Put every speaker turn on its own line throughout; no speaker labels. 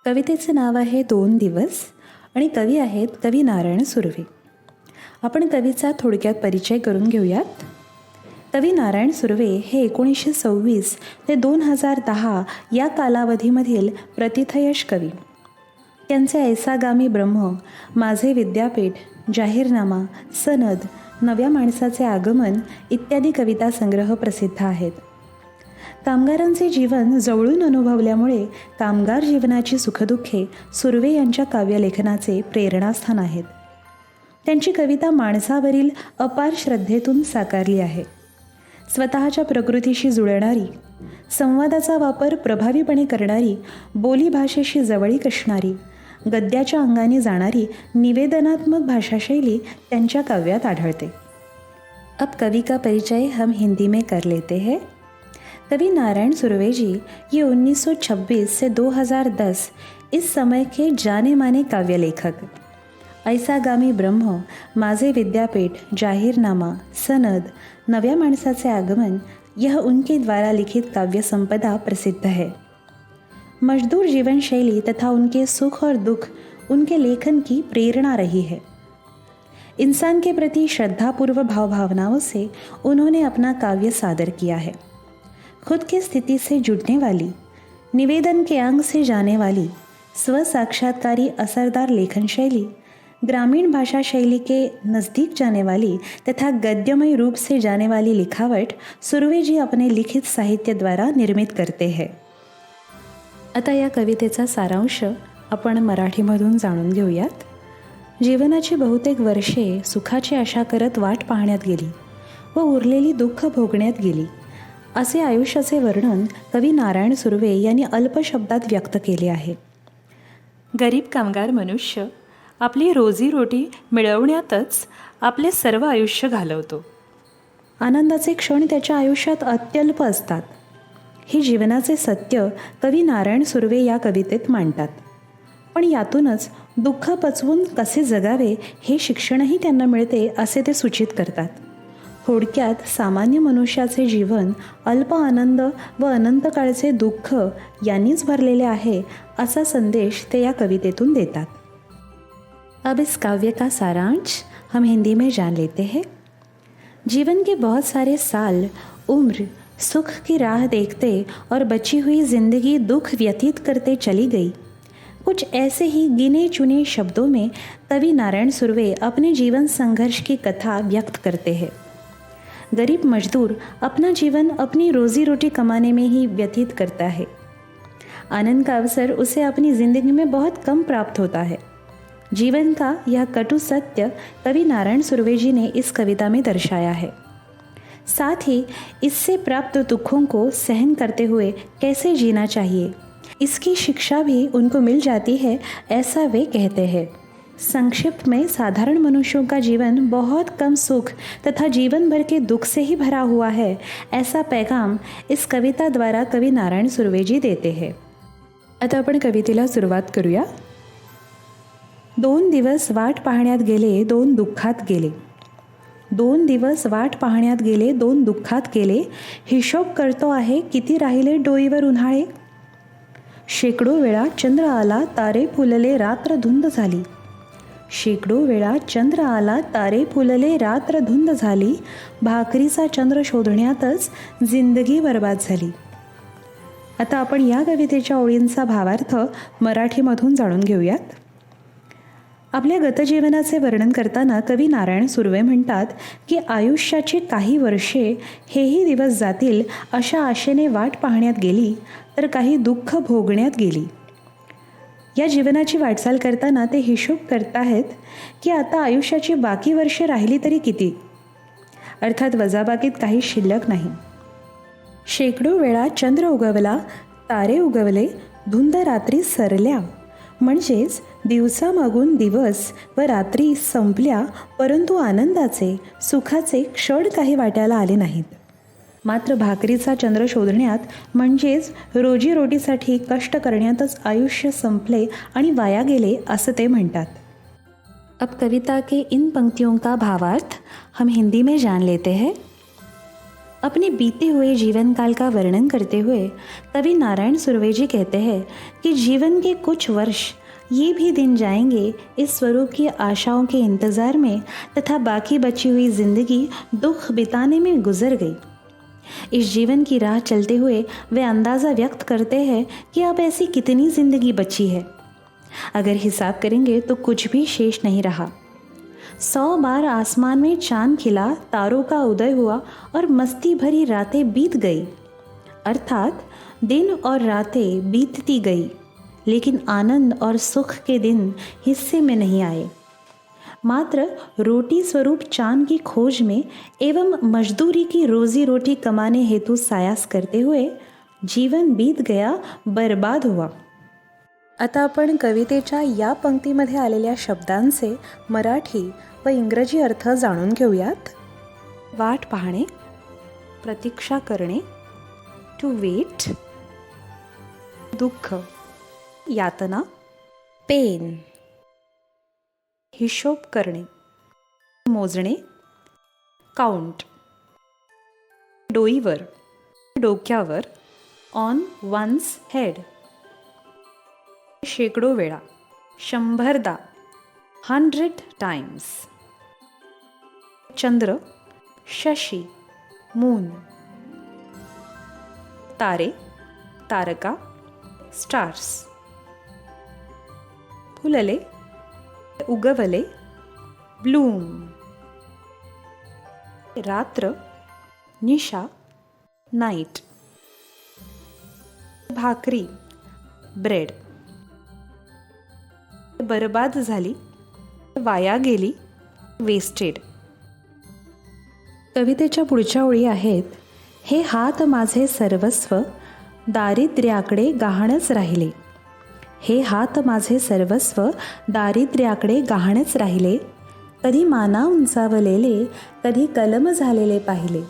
कवितेचे नाव आहे 2 दिवस आणि कवी आहेत कवी नारायण सुर्वे. आपण कवीचा थोडक्यात परिचय करून घेऊयात. कवी नारायण सुर्वे हे 1926 ते 2010 या कालावधीमधील प्रतिथयश कवी. त्यांचे ऐसागामी ब्रह्म, माझे विद्यापीठ, जाहीरनामा, सनद, नव्या माणसाचे आगमन इत्यादी कविता संग्रह प्रसिद्ध आहेत. कामगारांचे जीवन जवळून अनुभवल्यामुळे कामगार जीवनाची सुखदुःखे सुर्वे यांच्या काव्यलेखनाचे प्रेरणास्थान आहेत. त्यांची कविता माणसावरील अपार श्रद्धेतून साकारली आहे. स्वतःच्या प्रकृतीशी जुळणारी, संवादाचा वापर प्रभावीपणे करणारी, बोलीभाषेशी जवळीक असणारी, गद्याच्या अंगाने जाणारी निवेदनात्मक भाषाशैली त्यांच्या काव्यात आढळते. अब कवि का परिचय हम हिंदी में कर लेते हैं. कवि नारायण सुर्वे जी ये 1926 से 2010 इस समय के जाने माने काव्य लेखक. ऐसागामी ब्रह्म, माझे विद्यापीठ, जाहीरनामा, सनद, नव्या माणसाचे आगमन यह उनके द्वारा लिखित काव्य संपदा प्रसिद्ध है. मजदूर जीवन शैली तथा उनके सुख और दुख उनके लेखन की प्रेरणा रही है. इंसान के प्रति श्रद्धापूर्व भाव भावनाओं से उन्होंने अपना काव्य सादर किया है. खुद की स्थिति से जुड़ने वाली, निवेदन के अंग से जाने वाली, स्व साक्षात्कारी असरदार लेखन शैली, ग्रामीण भाषा शैली के नज़दीक जाने वाली तथा गद्यमय रूप से जाने वाली लिखावट सुर्वे जी अपने लिखित साहित्य द्वारा निर्मित करते हैं. आता या कवितेचा सारांश आपण मराठीमधून जाणून घेऊयात. जीवनाची बहुतेक वर्षे सुखाची आशा करत वाट पाहण्यात गेली व उरलेली दुःख भोगण्यात गेली, असे आयुष्याचे वर्णन कवी नारायण सुर्वे यांनी अल्प शब्दात व्यक्त केले आहे. गरीब कामगार मनुष्य आपली रोजीरोटी मिळवण्यातच आपले सर्व आयुष्य घालवतो. आनंदाचे क्षण त्याच्या आयुष्यात अत्यल्प असतात. हे जीवनाचे सत्य कवी नारायण सुर्वे या कवितेत मांडतात. पण यातूनच दुःख पचवून कसे जगावे हे शिक्षणही त्यांना मिळते असे ते सूचित करतात. थोडक्यात सामान्य मनुष्याचे जीवन अल्प आनंद व अनंत काळचे दुःख यांनीच भरलेले आहे असा संदेश ते या कवितेतून देतात. अब इस काव्य का सारांश हम हिंदी में जान लेते हैं. जीवन के बहुत सारे साल, उम्र, सुख की राह देखते और बची हुई जिंदगी दुख व्यतीत करते चली गई. कुछ ऐसे ही गिने चुने शब्दों में कवि नारायण सुर्वे अपने जीवन संघर्ष की कथा व्यक्त करते हैं. गरीब मजदूर अपना जीवन अपनी रोजी रोटी कमाने में ही व्यतीत करता है. आनंद का अवसर उसे अपनी ज़िंदगी में बहुत कम प्राप्त होता है. जीवन का यह कटु सत्य कवि नारायण सुर्वे जी ने इस कविता में दर्शाया है. साथ ही इससे प्राप्त दुखों को सहन करते हुए कैसे जीना चाहिए, इसकी शिक्षा भी उनको मिल जाती है, ऐसा वे कहते हैं. संक्षिप्त में साधारण मनुष्यों का जीवन बहुत कम सुख तथा जीवन भर के दुख से ही भरा हुआ है, ऐसा पैगाम इस कविता द्वारा कवी नारायण सुर्वे जी देते हैं. आता आपण कवितेला सुरुवात करूया. 2 दिवस वाट पाहण्यात गेले, 2 दुःखात गेले. 2 दिवस वाट पाहण्यात गेले, 2 दुःखात गेले. हिशोब करतो आहे किती राहिले डोईवर उन्हाळे. शेकडो वेळा चंद्र आला, तारे फुलले, रात्र धुंद झाली. शेकडो वेळा चंद्र आला, तारे फुलले, रात्र धुंद झाली. भाकरीचा चंद्र शोधण्यातच जिंदगी बर्बाद झाली. आता आपण या कवितेच्या ओळींचा भावार्थ मराठीमधून जाणून घेऊयात. आपल्या गतजीवनाचे वर्णन करताना कवी नारायण सुर्वे म्हणतात की आयुष्याची काही वर्षे हेही दिवस जातील अशा आशेने वाट पाहण्यात गेली, तर काही दुःख भोगण्यात गेली. या जीवनाची वाटचाल करताना ते हिशोब करत आहेत की आता आयुष्याची बाकी वर्षे राहिली तरी किती, अर्थात वजाबाकीत काही शिल्लक नाही. शेकडो वेळा चंद्र उगवला, तारे उगवले, धुंद रात्री सरल्या. म्हणजेच दिवसामागून दिवस व रात्री संपल्या, परंतु आनंदाचे, सुखाचे क्षण काही वाट्याला आले नाहीत. मात्र भाकरीचा चंद्र शोधण्यात म्हणजेच रोजीरोटीसाठी कष्ट करण्यातच आयुष्य संपले आणि वाया गेले असं ते म्हणतात. अब कविता के इन पंक्तियों का भावार्थ हम हिंदी में जान लेते हैं. अपने बीते हुए जीवन काल का वर्णन करते हुए कवि नारायण सुर्वे जी कहते हैं कि जीवन के कुछ वर्ष ये भी दिन जाएंगे इस स्वरूप की आशाओं के इंतज़ार में तथा बाकी बची हुई जिंदगी दुख बिताने में गुजर गई। इस जीवन की राह चलते हुए वे अंदाज़ा व्यक्त करते हैं कि अब ऐसी कितनी जिंदगी बची है। अगर हिसाब करेंगे तो कुछ भी शेष नहीं रहा। 100 बार आसमान में चांद खिला, तारों का उदय हुआ और मस्ती भरी रातें बीत गई, अर्थात दिन और रातें बीतती गई, लेकिन आनंद और सुख के दिन हिस्से में नहीं आए। मात्र रोटी स्वरूप चांद की खोज में एवं मजदूरी की रोजी रोटी कमाने हेतु सायास करते हुए जीवन बीत गया, बर्बाद हुआ। आता आपण कवितेच्या या पंक्तीमध्ये आलेल्या शब्दांचे मराठी व इंग्रजी अर्थ जाणून घेऊयात. वाट पाहणे, प्रतीक्षा करणे, टू वेट, दुःख, यातना, पेन, हिशोब करणे, मोजणे, काउंट, डोईवर, डोक्यावर, ऑन वन्स हेड, शेकडो वेळा, 100दा, 100 टाइम्स, चंद्र, शशी, मून, तारे, तारका, स्टार्स, फुलले, उगवले, ब्लूम, रात्र, निशा, नाईट, भाकरी, ब्रेड, बर्बाद झाली, वाया गेली, वेस्टेड. कवितेच्या पुढच्या ओळी आहेत, हे हात माझे सर्वस्व दारिद्र्याकडे गहाणच राहिले. हे हात माझे सर्वस्व दारिद्र्याकडे गहाणच राहिले. कधी माना उंचावलेले, कधी कलम झालेले पाहिले.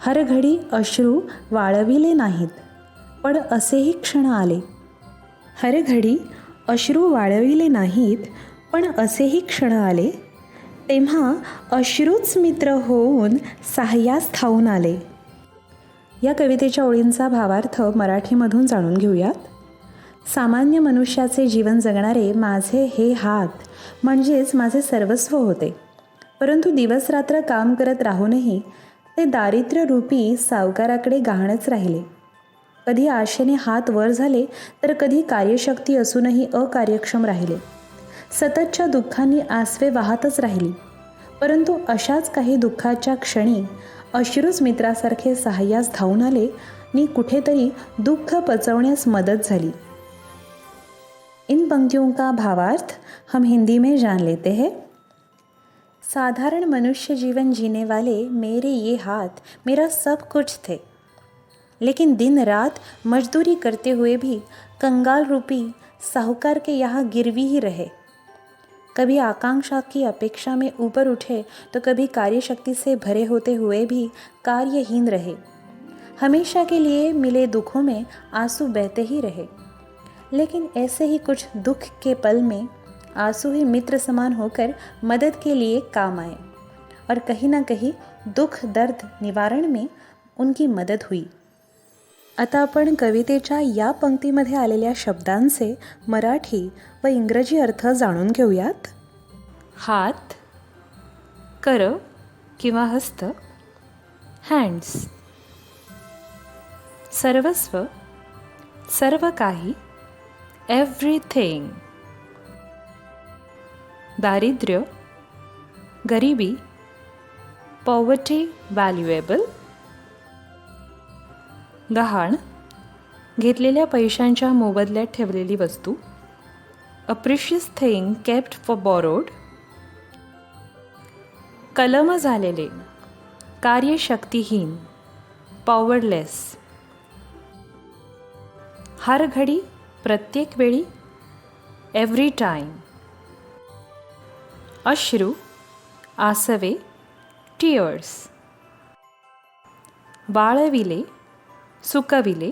हर घडी अश्रू वाळविले नाहीत, पण असेही क्षण आले. हर घडी अश्रू वाळविले नाहीत, पण असेही क्षण आले. तेव्हा अश्रूच मित्र होऊन साह्यास धावून आले. या कवितेच्या ओळींचा भावार्थ मराठीमधून जाणून घेऊयात. सामान्य मनुष्याचे जीवन जगणारे माझे हे हात म्हणजेच माझे सर्वस्व होते, परंतु दिवसरात्र काम करत राहूनही ते दारिद्र्यरूपी सावकाराकडे गहाणच राहिले. कधी आशेने हात वर झाले, तर कधी कार्यशक्ती असूनही अकार्यक्षम राहिले. सततच्या दुःखांनी आसवे वाहतच राहिली, परंतु अशाच काही दुःखाच्या क्षणी अश्रूच मित्रासारखे साह्यास धावून आले आणि कुठेतरी दुःख पचवण्यास मदत झाली. इन पंक्तियों का भावार्थ हम हिंदी में जान लेते हैं. साधारण मनुष्य जीवन जीने वाले मेरे ये हाथ मेरा सब कुछ थे, लेकिन दिन रात मजदूरी करते हुए भी कंगाल रूपी साहूकार के यहाँ गिरवी ही रहे. कभी आकांक्षा की अपेक्षा में ऊपर उठे तो कभी कार्यशक्ति से भरे होते हुए भी कार्यहीन रहे. हमेशा के लिए मिले दुखों में आंसू बहते ही रहे, लेकिन ऐसे ही कुछ दुख के पल में आंसू ही मित्र समान होकर मदद के लिए काम आए और कहीं ना कहीं दुख दर्द निवारण में उनकी मदद हुई. आता आपण कवितेच्या या पंक्तीमध्ये आलेल्या शब्दांचे मराठी व इंग्रजी अर्थ जाणून घेऊयात. हात, कर किंवा हस्त, हँड्स. सर्वस्व, सर्व काही, एव्हरीथिंग. दारिद्र्य, गरिबी, पॉवर्टी व्हॅल्युएबल. गहाण, घेतलेल्या पैशांच्या मोबदल्यात ठेवलेली वस्तू. A precious thing kept for borrowed. कलम झालेले, कार्यशक्तिहीन, पॉवरलेस. हर घडी, प्रत्येक वेळी, एव्हरी टाईम. अश्रू, आसवे, टीयर्स. वाळविले, सुकविले,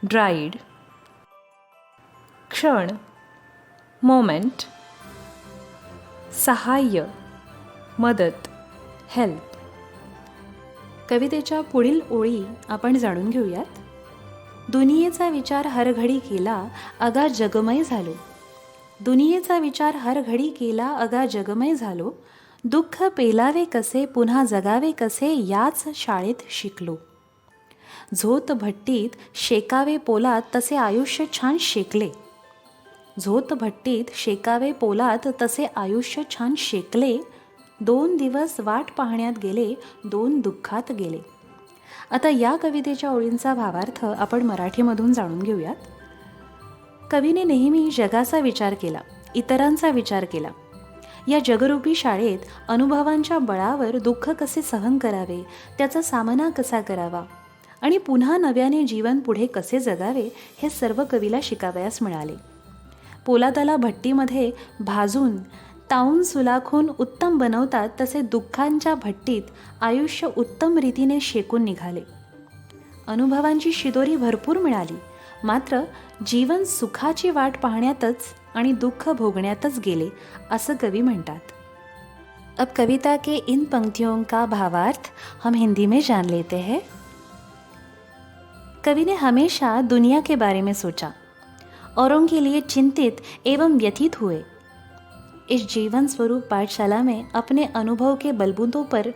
ड्राईड. क्षण, मोमेंट. सहाय्य, मदत, हेल्प. कवितेच्या पुढील ओळी आपण जाणून घेऊयात. दुनियेचा विचार हरघडी केला, अगा जगमय झालो. दुनियेचा विचार हरघडी केला, अगा जगमय झालो. दुःख पेलावे कसे, पुन्हा जगावे कसे, याच शाळेत शिकलो. झोत भट्टीत शेकावे पोलात, तसे आयुष्य छान शेकले. झोत भट्टीत शेकावे पोलात, तसे आयुष्य छान शेकले. 2 दिवस वाट पाहण्यात गेले, 2 दुःखात गेले. आता या कवितेच्या ओळींचा भावार्थ आपण मराठीमधून जाणून घेऊयात. कवीने नेहमी जगाचा विचार केला, इतरांचा विचार केला. या जगरूपी शाळेत अनुभवांच्या बळावर दुःख कसे सहन करावे, त्याचा सामना कसा करावा आणि पुन्हा नव्याने जीवन पुढे कसे जगावे, हे सर्व कवीला शिकावयास मिळाले. पोलादाला भट्टीमध्ये भाजून तावून सुलाखून उत्तम बनवतात, तसे दुःखांच्या भट्टीत आयुष्य उत्तम रीतीने शेकून निघाले. अनुभवांची शिदोरी भरपूर मिळाली, मात्र जीवन सुखाची वाट पाहण्यातच आणि दुःख भोगण्यातच गेले, असं कवी म्हणतात. अब कविता के इन पंक्तियों का भावार्थ हम हिंदी में जान लेते हैं. कवि ने हमेशा दुनिया के बारे में सोचा, औरों के लिए चिंतित एवं व्यथित हुए. इस जीवन स्वरूप पाठशाला में अपने अनुभव के बलबूतों पर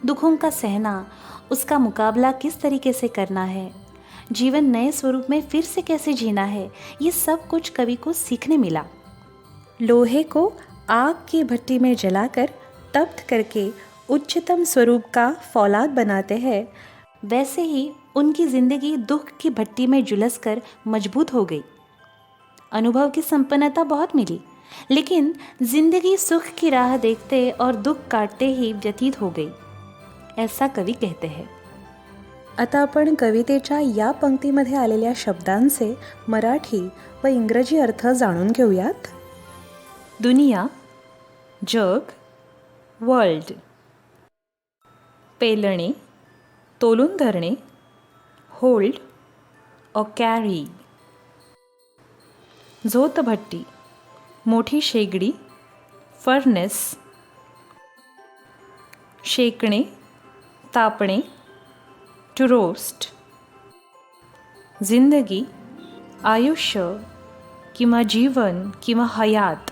दुखों का सहना, उसका मुकाबला किस तरीके से करना है, जीवन नए स्वरूप में फिर से कैसे जीना है, ये सब कुछ कवि को सीखने मिला. लोहे को आग की भट्टी में जलाकर तप्त करके उच्चतम स्वरूप का फौलाद बनाते हैं, वैसे ही उनकी ज़िंदगी दुख की भट्टी में झुलसकर मजबूत हो गई. अनुभव की संपन्नता बहुत मिली, लेकिन जिंदगी सुख की राह देखते और दुख काटते ही व्यतीत हो गई, ऐसा कवी कहते हैं. आता आपण कवितेच्या या पंक्तीमध्ये आलेल्या शब्दांचे मराठी व इंग्रजी अर्थ जाणून घेऊयात. दुनिया, जग, वर्ल्ड. पेलणे, तोलून धरणे, होल्ड और कॅरी. झोतभट्टी, मोठी शेगडी, फर्नेस. शेकणे, तापणे, टू रोस्ट. जिंदगी, आयुष्य किंवा जीवन किंवा हयात,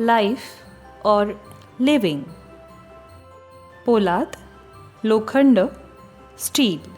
लाईफ और लिव्हिंग. पोलाद, लोखंड, स्टील.